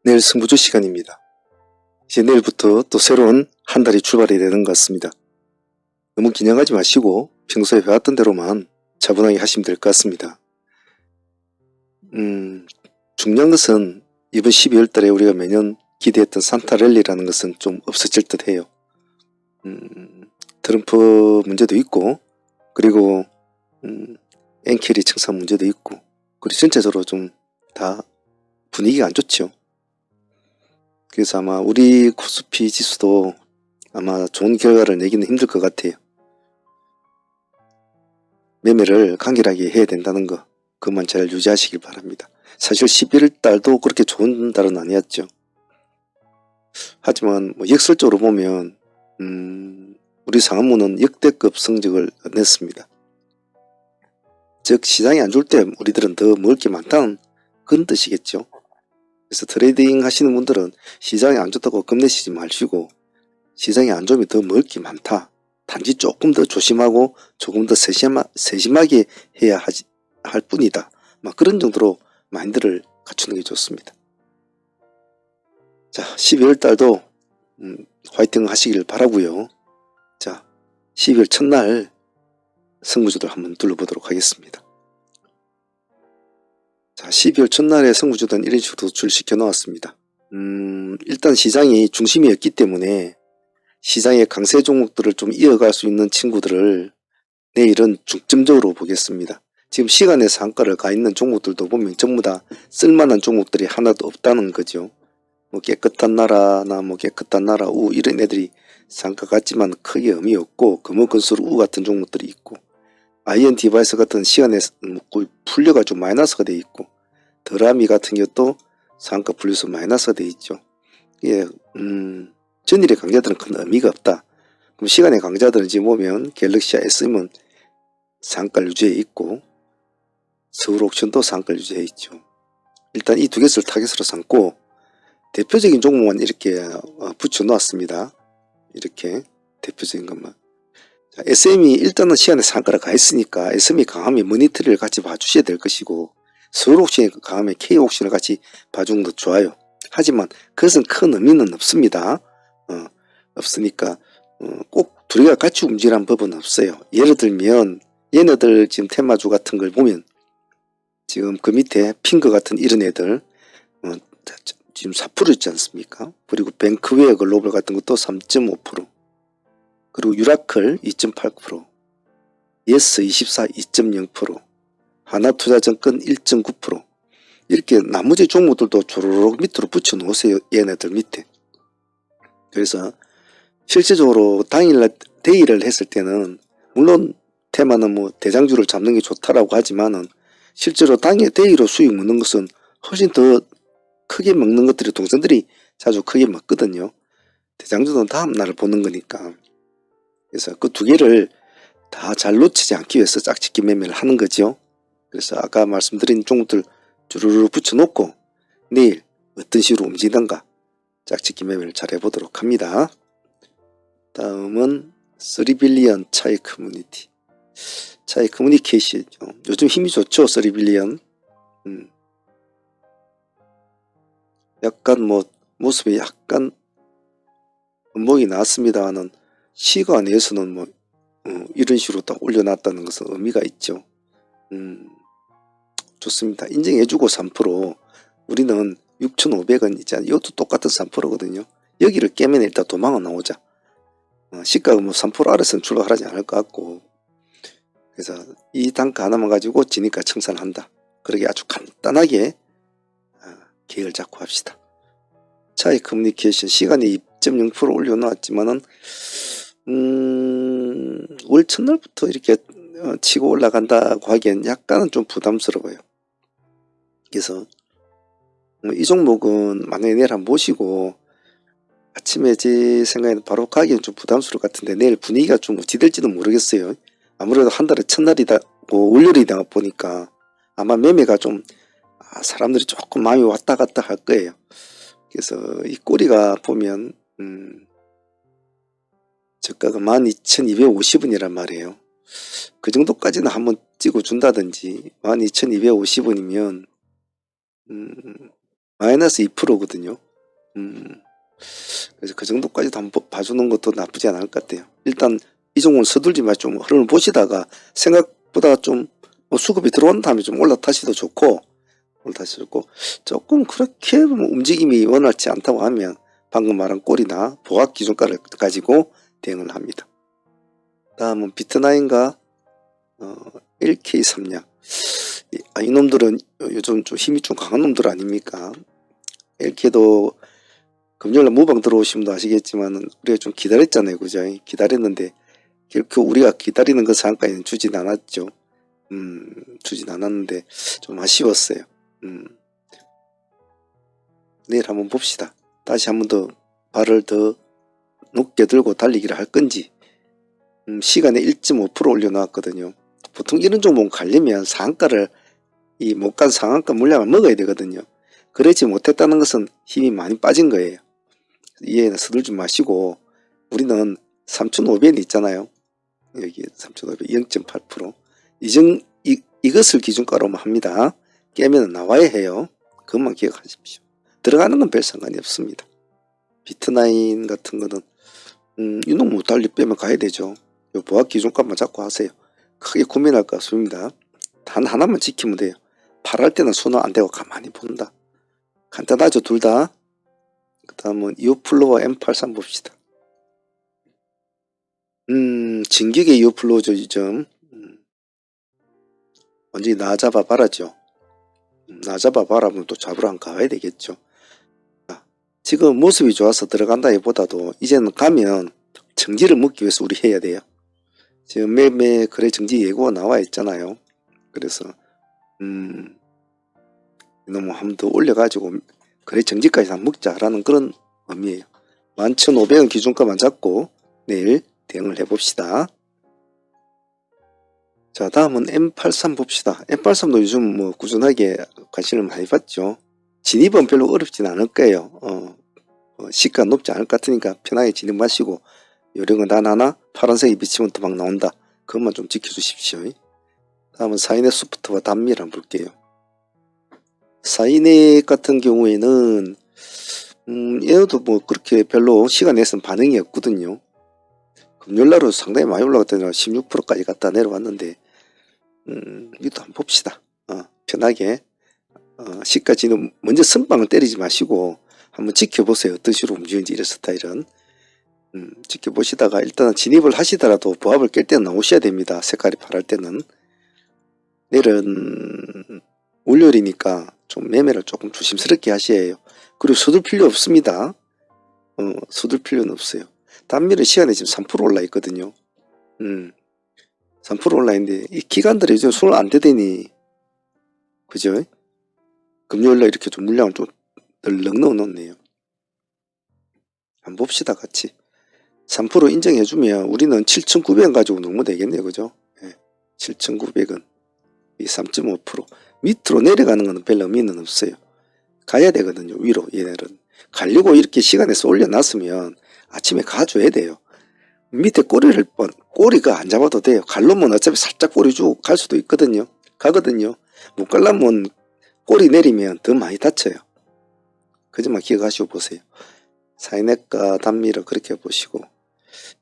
내일 승부조 시간입니다. 이제 내일부터 또 새로운 한 달이 출발이 되는 것 같습니다. 너무 긴장하지 마시고 평소에 해왔던 대로만 차분하게 하시면 될 것 같습니다. 중요한 것은 이번 12월 달에 우리가 매년 기대했던 산타랠리라는 것은 좀 없어질 듯 해요. 트럼프 문제도 있고, 그리고 엔켈리 청산 문제도 있고, 그리고 전체적으로 좀 다 분위기가 안 좋죠. 그래서 아마 우리 코스피 지수도 아마 좋은 결과를 내기는 힘들 것 같아요. 매매를 간결하게 해야 된다는 거, 그것만 잘 유지하시길 바랍니다. 사실 11월 달도 그렇게 좋은 달은 아니었죠. 하지만 뭐 역설적으로 보면 우리 상한무는 역대급 성적을 냈습니다. 즉 시장이 안 좋을 때 우리들은 더 먹을 게 많다는 그런 뜻이겠죠. 그래서 트레이딩 하시는 분들은 시장이 안 좋다고 겁내시지 마시고, 시장이 안 좋으면 더 먹을 게 많다, 단지 조금 더 조심하고 조금 더 세심하게 해야 할 뿐이다, 막 그런 정도로 마인드를 갖추는 게 좋습니다. 자, 12월 달도 화이팅 하시길 바라고요. 자, 12월 첫날 승부주들 한번 둘러보도록 하겠습니다. 자, 12월 첫날에 승부주들은 이런 식으로 도출시켜 놓았습니다. 일단 시장이 중심이었기 때문에 시장의 강세 종목들을 좀 이어갈 수 있는 친구들을 내일은 중점적으로 보겠습니다. 지금 시간의 상가를 가 있는 종목들도 보면 전부 다 쓸만한 종목들이 하나도 없다는 거죠. 뭐 깨끗한 나라나 뭐 깨끗한 나라 우 이런 애들이 상가 같지만 크게 의미 없고, 금호건설 우 같은 종목들이 있고, 아이언 디바이스 같은 시간에 풀려가지고 마이너스가 돼 있고, 드라미 같은 것도 상가 분류서 마이너스가 돼 있죠. 예, 전일의 강자들은 큰 의미가 없다. 그럼 시간의 강자들은 지금 보면 갤럭시와 SM은 상가 유지해 있고, 서울 옥션도 상가 유지해 있죠. 일단 이 두 개를 타겟으로 삼고 대표적인 종목만 이렇게 붙여 놓았습니다. 이렇게 대표적인 것만. 자, SM이 일단은 시간에 상가를 가 있으니까 SM이 강하면 머니터리를 같이 봐주셔야 될 것이고, 서울 옥션이 강하면 K 옥션을 같이 봐주는 것도 좋아요. 하지만 그것은 큰 의미는 없습니다. 없으니까 꼭 둘이가 같이 움직이라는 법은 없어요. 예를 들면 얘네들 지금 테마주 같은 걸 보면 지금 그 밑에 핑크 같은 이런 애들 지금 4% 있지 않습니까? 그리고 뱅크웨어 글로벌 같은 것도 3.5%, 그리고 유라클 2.8%, 예스24 2.0%, 하나투자증권 1.9%, 이렇게 나머지 종목들도 조로록 밑으로 붙여 놓으세요. 얘네들 밑에. 그래서 실제적으로 당일날 데이를 했을 때는 물론 테마는 뭐 대장주를 잡는 게 좋다라고 하지만은 실제로 당일 데이로 수익 먹는 것은 훨씬 더 크게 먹는 것들이 동생들이 자주 크게 먹거든요. 대장주는 다음날을 보는 거니까. 그래서 그 두 개를 다 잘 놓치지 않기 위해서 짝짓기 매매를 하는 거죠. 그래서 아까 말씀드린 종목들 주르르 붙여놓고 내일 어떤 식으로 움직이던가 짝짓기 매매를 잘 해보도록 합니다. 다음은 3빌리언 차이 커뮤니티. 차이 커뮤니케이션이죠. 요즘 힘이 좋죠. 3빌리언. 약간 뭐 모습이 약간 음봉이 나왔습니다만은 시가 내에서는 뭐 이런 식으로 딱 올려놨다는 것은 의미가 있죠. 좋습니다. 인정해주고 3%. 우리는 6,500원 있잖아요. 이것도 똑같은 3%거든요. 여기를 깨면 일단 도망을 나오자. 시가가 뭐 3% 아래서는 출발하지 않을 것 같고, 그래서 이 단가 하나만 가지고 지니까 청산한다. 그러게 아주 간단하게 계획을 잡고 합시다. 차이 커뮤니케이션 시간이 2.0% 올려놨지만은 월 첫날부터 이렇게 치고 올라간다고 하기엔 약간은 좀 부담스러워요. 그래서 이 종목은 만약에 내일 한번 보시고 아침에 제 생각에는 바로 가기엔 좀 부담스러울 것 같은데, 내일 분위기가 좀 어찌될지도 모르겠어요. 아무래도 한 달에 첫날이다 월요일이다 보니까 아마 매매가 좀 사람들이 조금 마음이 왔다 갔다 할 거예요. 그래서 이 꼬리가 보면 저가가 12,250원이란 말이에요. 그 정도까지는 한번 찍어 준다든지, 12,250원이면 마이너스 2%거든요. 그래서 그 정도까지도 한번 봐주는 것도 나쁘지 않을 것 같아요. 일단 이 종목은 서둘지 말고 좀 흐름을 보시다가 생각보다 좀 뭐 수급이 들어온 다음에 좀 올라타시도 좋고, 조금 그렇게 움직임이 원활치 않다고 하면 방금 말한 꼴이나 보합 기준가를 가지고 대응을 합니다. 다음은 비트나인과 LK3량. 이놈들은 요즘 좀 힘이 좀 강한 놈들 아닙니까? LK도 금요일날 무방 들어오신 분도 아시겠지만 우리가 좀 기다렸잖아요. 그죠? 기다렸는데 결코 우리가 기다리는 그 상한가에는 주진 않았죠. 주진 않았는데 좀 아쉬웠어요. 내일 한번 봅시다. 다시 한번 더 발을 더 높게 들고 달리기를 할 건지. 시간에 1.5% 올려놨거든요. 보통 이런 종목은 가려면 상한가를 못 간 상한가 물량을 먹어야 되거든요. 그러지 못했다는 것은 힘이 많이 빠진 거예요. 이해는 서둘지 마시고, 우리는 3,500원 있잖아요. 여기 3,500, 0.8%. 이것을 기준가로만 합니다. 깨면 나와야 해요. 그것만 기억하십시오. 들어가는 건 별 상관이 없습니다. 비트나인 같은 거는 이놈 못 달리 빼면 가야 되죠. 요 보합 기준값만 잡고 하세요. 크게 고민할 거 없습니다. 단 하나만 지키면 돼요. 팔할 때는 손은 안 대고 가만히 본다. 간단하죠, 둘 다. 그 다음은 이오플로와 M83 봅시다. 진격의 이오플로죠, 이 점. 완전히 나 잡아봐라죠. 나 잡아봐라면 또 잡으러 안 가야 되겠죠. 지금 모습이 좋아서 들어간다기보다도 이제는 가면 정지를 먹기 위해서 우리 해야 돼요. 지금 매매 거래 정지 예고가 나와 있잖아요. 그래서 너무 한번 더 올려가지고 거래 정지까지 한번 먹자라는 그런 의미예요. 11,500원 기준가만 잡고 내일 대응을 해봅시다. 자, 다음은 M83 봅시다. M83도 요즘 뭐 꾸준하게 관심을 많이 받죠. 진입은 별로 어렵진 않을 거예요. 시가 높지 않을 것 같으니까 편하게 진입하시고, 요령은 단 하나, 파란색이 비치면 또 막 나온다. 그것만 좀 지켜주십시오. 다음은 사이넷 소프트와 단미를 한번 볼게요. 사이넷 같은 경우에는 얘도 뭐 그렇게 별로 시간 내선 반응이 없거든요. 금요일날은 상당히 많이 올라갔더니 16%까지 갔다 내려왔는데, 이것도 한번 봅시다. 편하게 시가지는 먼저 선방을 때리지 마시고 한번 지켜보세요. 어떤 식으로 움직이는지. 이런 스타일은 지켜보시다가 일단 진입을 하시더라도 보합을 깰 때는 나오셔야 됩니다. 색깔이 파랄 때는. 내일은 월요일이니까 좀 매매를 조금 조심스럽게 하셔야 해요. 그리고 서둘 필요 없습니다. 서둘 필요는 없어요. 단미는 시간에 지금 3% 올라 있거든요. 3% 올라 있는데 이 기관들이 요즘 손을 안 대더니, 그죠? 금요일날 이렇게 좀 물량을 좀 덜렁 넣어 놓네요. 한번 봅시다, 같이. 3% 인정해주면 우리는 7,900원 가지고 넣으면 되겠네요. 그죠? 7,900원. 이 3.5%. 밑으로 내려가는 건 별 의미는 없어요. 가야 되거든요. 위로. 얘네들은. 가려고 이렇게 시간에서 올려놨으면 아침에 가줘야 돼요. 밑에 꼬리가 안 잡아도 돼요. 갈려면 어차피 살짝 꼬리 주고 갈 수도 있거든요. 가거든요. 못 가려면 꼬리 내리면 더 많이 다쳐요. 그 점만 기억하시고 보세요. 사이넷과 단미를 그렇게 보시고,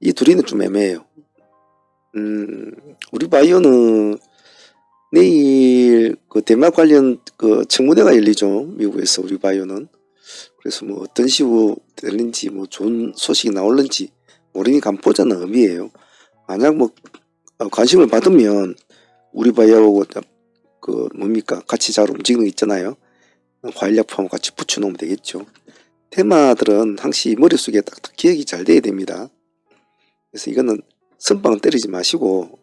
이 둘이는 좀 애매해요. 우리 바이오는 내일 그 대만 관련 그 청문회가 열리죠. 미국에서 우리 바이오는. 그래서 뭐 어떤 식으로 될는지, 뭐 좋은 소식이 나올는지 모르니까 한번 보자는 의미예요. 만약 뭐 관심을 받으면 우리 바이오하고 그 뭡니까 같이 잘 움직이는 거 있잖아요. 과일약품하고 같이 붙여놓으면 되겠죠. 테마들은 항시 머릿속에 딱딱 기억이 잘 돼야 됩니다. 그래서 이거는 선빵 때리지 마시고,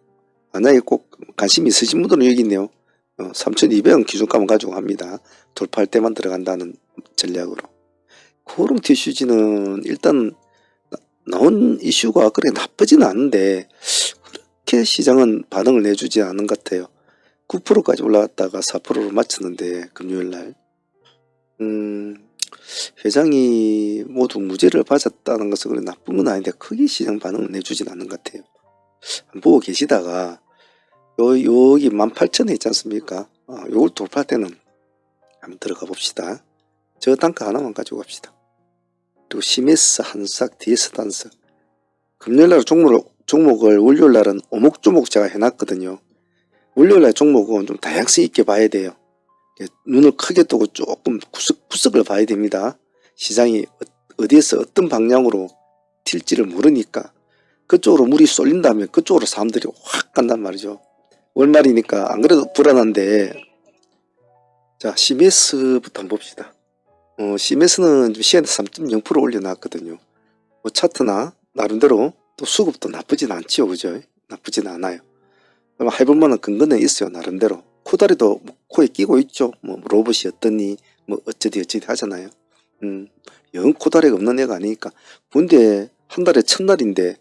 만약에 꼭 관심이 있으신 분들은 여기 있네요. 3,200원 기준가만 가지고 합니다. 돌파할 때만 들어간다는 전략으로. 코오롱 티슈지는 일단 나온 이슈가 그렇게 나쁘지는 않은데 그렇게 시장은 반응을 내주지 않은 것 같아요. 9%까지 올라갔다가 4%로 맞췄는데 금요일날 회장이 모두 무죄를 받았다는 것은 그래 나쁜 건 아닌데 크게 시장 반응을 내주진 않는 것 같아요. 한번 보고 계시다가 여기 18,000원 있지 않습니까? 요걸 돌파할 때는 한번 들어가 봅시다. 저 단가 하나만 가지고 갑시다. 그리고 시메스, 한삭, DS 단석. 금요일날 종목을 월요일날은 오목조목 제가 해놨거든요. 월요일날 종목은 좀 다양성 있게 봐야 돼요. 눈을 크게 뜨고 조금 구석구석을 봐야 됩니다. 시장이 어디에서 어떤 방향으로 튈지를 모르니까 그쪽으로 물이 쏠린다면 그쪽으로 사람들이 확 간단 말이죠. 월말이니까 안 그래도 불안한데, 자, CMS부터 한번 봅시다. CMS는 시간에 3.0% 올려놨거든요. 뭐 차트나 나름대로 또 수급도 나쁘진 않지요, 그죠? 나쁘진 않아요. 해볼 만한 근거는 있어요, 나름대로. 코다리도 뭐 코에 끼고 있죠. 뭐 로봇이 어떠니, 뭐 어쩌디 하잖아요. 영 코다리가 없는 애가 아니니까. 근데 한 달에 첫날인데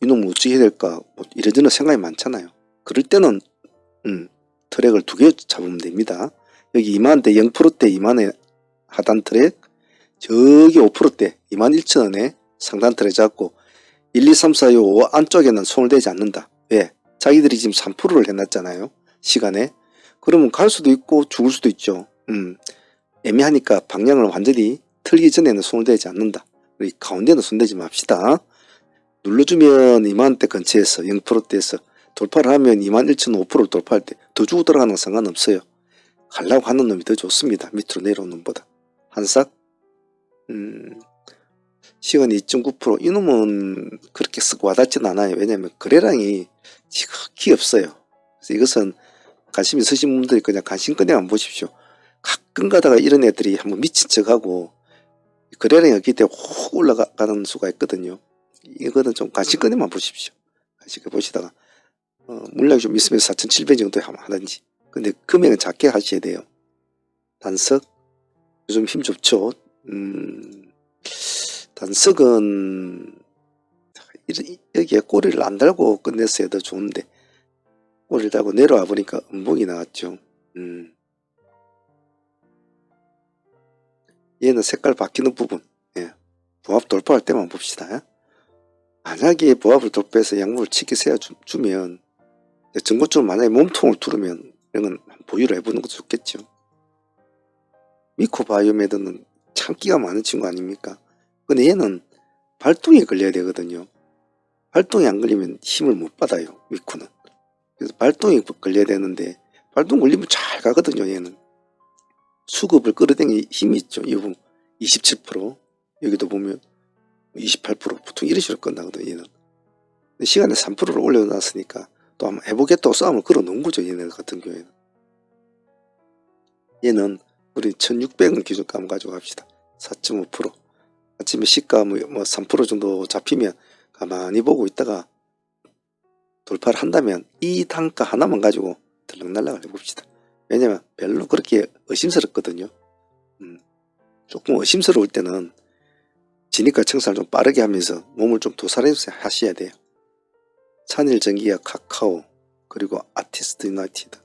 이놈 어찌 해야 될까, 뭐 이래저래 생각이 많잖아요. 그럴 때는 트랙을 2개 잡으면 됩니다. 여기 2만원대 0%대 2만원에 하단 트랙, 저기 5%대 21,000원에 상단 트랙 잡고 1, 2, 3, 4, 5 안쪽에는 손을 대지 않는다. 왜? 자기들이 지금 3%를 해놨잖아요. 시간에. 그러면 갈 수도 있고 죽을 수도 있죠. 애매하니까 방향을 완전히 틀기 전에는 손을 대지 않는다. 우리 가운데는 손 대지 맙시다. 눌러주면 2만원대 근처에서 0%대에서 돌파를 하면 21,500%를 돌파할 때 더 주고 들어가는 건 상관없어요. 가려고 하는 놈이 더 좋습니다. 밑으로 내려오는 놈보다. 한삭 시간 2.9%. 이놈은 그렇게 쓱 와닿지는 않아요. 왜냐하면 거래량이 지극히 없어요. 그래서 이것은 관심 있으신 분들이 그냥 관심꺼내만 보십시오. 가끔 가다가 이런 애들이 한번 미친 척하고 거래량이 없기 때문에 훅 올라가는 수가 있거든요. 이거는 좀 관심꺼내만 보십시오. 관심꺼내 보시다가 물량이 좀 있으면 4,700 정도에 하든지. 근데 금액은 작게 하셔야 돼요. 단석 요즘 힘 좋죠. 단석은 여기에 꼬리를 안 달고 끝냈어야 더 좋은데 꼬리를 달고 내려와 보니까 음봉이 나왔죠. 얘는 색깔 바뀌는 부분, 예. 보합 돌파할 때만 봅시다. 만약에 보합을 돌파해서 양물을 치게 세워주면, 전고점으로 만약에 몸통을 두르면 이런 건 보유를 해보는 것도 좋겠죠. 미코바이오메드는 참기가 많은 친구 아닙니까? 근데 얘는 발동이 걸려야 되거든요. 발동이 안 걸리면 힘을 못 받아요, 미코는. 그래서 발동이 걸려야 되는데 발동 걸리면 잘 가거든요. 얘는 수급을 끌어당기는 힘이 있죠. 이 부분 27%, 여기도 보면 28%, 보통 이런 식으로 끝나거든요. 얘는 시간에 3%를 올려놨으니까 또 한번 해보겠다고 싸움을 걸어놓은 거죠. 얘네 같은 경우에는. 얘는 우리 1600원 기준가 한번 가지고 갑시다. 4.5%. 아침에 시가 뭐 3% 정도 잡히면 가만히 보고 있다가 돌파를 한다면 이 단가 하나만 가지고 들락날락을 해봅시다. 왜냐면 별로 그렇게 의심스럽거든요. 조금 의심스러울 때는 진입가 청산을 좀 빠르게 하면서 몸을 좀 도살해서 하셔야 돼요. 산일전기와 카카오, 그리고 아티스트 유나이티드.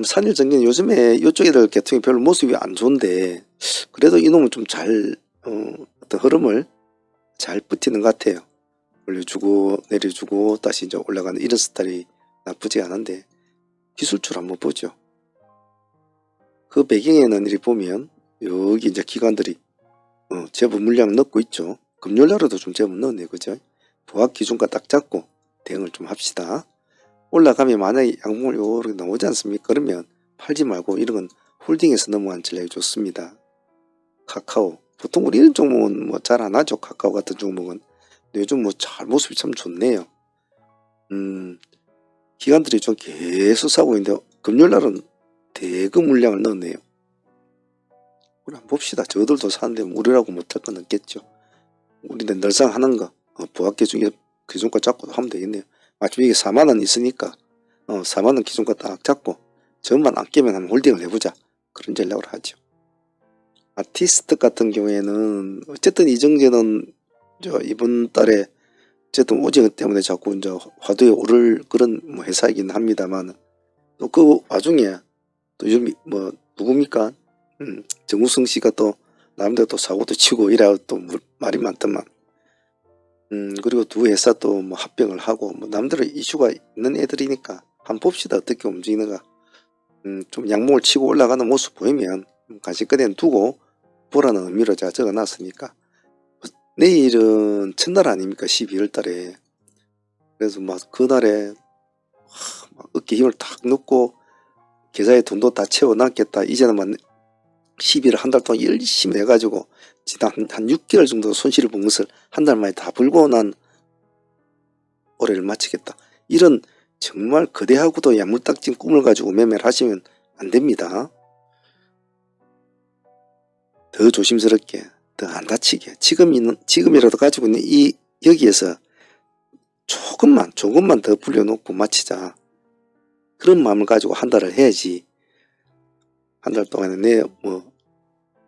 산일전기는 요즘에 이쪽 애들 계통이 별로 모습이 안 좋은데 그래도 이놈은 좀 잘 어떤 흐름을 잘 버티는 것 같아요. 올려주고 내려주고 다시 이제 올라가는 이런 스타일이 나쁘지 않은데 기술주를 한번 보죠. 그 배경에는 이렇게 보면 여기 이제 기관들이 제법 물량 넣고 있죠. 금요일날에도 좀 제법 넣었네, 그죠? 보합 기준가 딱 잡고 대응을 좀 합시다. 올라가면 만약에 양봉을 요렇게 나오지 않습니까? 그러면 팔지 말고 이런 건 홀딩해서 넘어간 전략이 좋습니다. 카카오, 보통 우리 이런 종목은 뭐 잘 안 하죠. 카카오 같은 종목은. 근데 요즘 뭐 잘 모습이 참 좋네요. 기관들이 좀 계속 사고 있는데 금요일날은 대금 물량을 넣었네요. 우리 한번 봅시다. 저들도 사는데 우리라고 못할 건 없겠죠. 우리는 늘상 하는 거 보합 기준가 잡고 하면 되겠네요. 마침 이게 4만원 있으니까 4만원 기준가 딱 잡고 전만 안 깨면 한번 홀딩을 해보자. 그런 전략을 하죠. 아티스트 같은 경우에는 어쨌든 이정재는 이번 달에 어쨌든 오징어 때문에 자꾸 이제 화두에 오를 그런 뭐 회사이긴 합니다만 또 그 와중에 또 요즘 뭐 누굽니까? 정우성 씨가 또 나름대로 또 사고도 치고 이래야 또 말이 많더만. 그리고 두 회사 또 뭐 합병을 하고 뭐 남대로 이슈가 있는 애들이니까 한번 봅시다. 어떻게 움직이는가. 좀 양목을 치고 올라가는 모습 보이면 간식거리는 두고 보라는 의미로 제가 적어놨으니까 내일은 첫날 아닙니까? 12월 달에. 그래서 막 그날에 막 어깨 힘을 탁 넣고 계좌에 돈도 다 채워놨겠다. 이제는 막 12월 한 달 동안 열심히 해가지고 지난 한 6개월 정도 손실을 본 것을 한 달 만에 다 불고 난 올해를 마치겠다. 이런 정말 거대하고도 야물딱진 꿈을 가지고 매매를 하시면 안 됩니다. 더 조심스럽게, 더 안 다치게, 지금이라도 가지고 있는 여기에서 조금만 더 불려놓고 마치자. 그런 마음을 가지고 한 달을 해야지. 한 달 동안에 내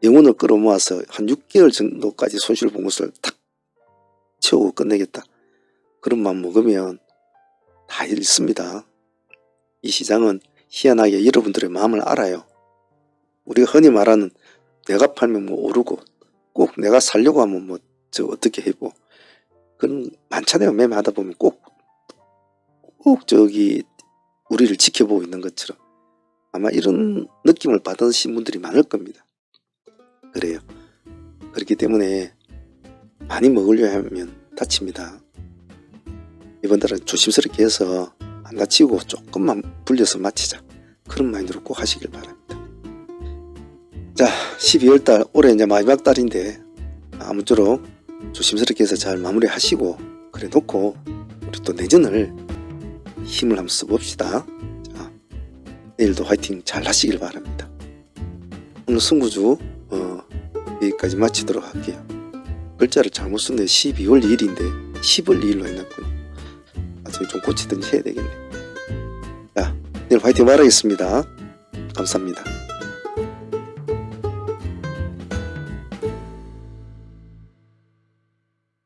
영혼을 끌어모아서 한 6개월 정도까지 손실을 본 것을 탁 채우고 끝내겠다. 그런 마음 먹으면 다 잃습니다. 이 시장은 희한하게 여러분들의 마음을 알아요. 우리가 흔히 말하는 내가 팔면 오르고 꼭 내가 살려고 하면 어떻게 해보. 그런 많잖아요. 매매하다 보면 꼭 저기 우리를 지켜보고 있는 것처럼. 아마 이런 느낌을 받으신 분들이 많을 겁니다. 그래요. 그렇기 때문에 많이 먹으려 하면 다칩니다. 이번 달은 조심스럽게 해서 안 다치고 조금만 불려서 마치자. 그런 마인드로 꼭 하시길 바랍니다. 자, 12월달 올해 이제 마지막 달인데 아무쪼록 조심스럽게 해서 잘 마무리 하시고 그래 놓고 우리 또 내년을 힘을 한번 써봅시다. 자, 내일도 화이팅 잘 하시길 바랍니다. 오늘 승부주 여기까지 마치도록 할게요. 글자를 잘못 썼네. 12월 2일인데 10월 2일로 해놨군요. 나중에 좀 고치든지 해야 되겠네. 자, 내일 화이팅 말하겠습니다. 감사합니다.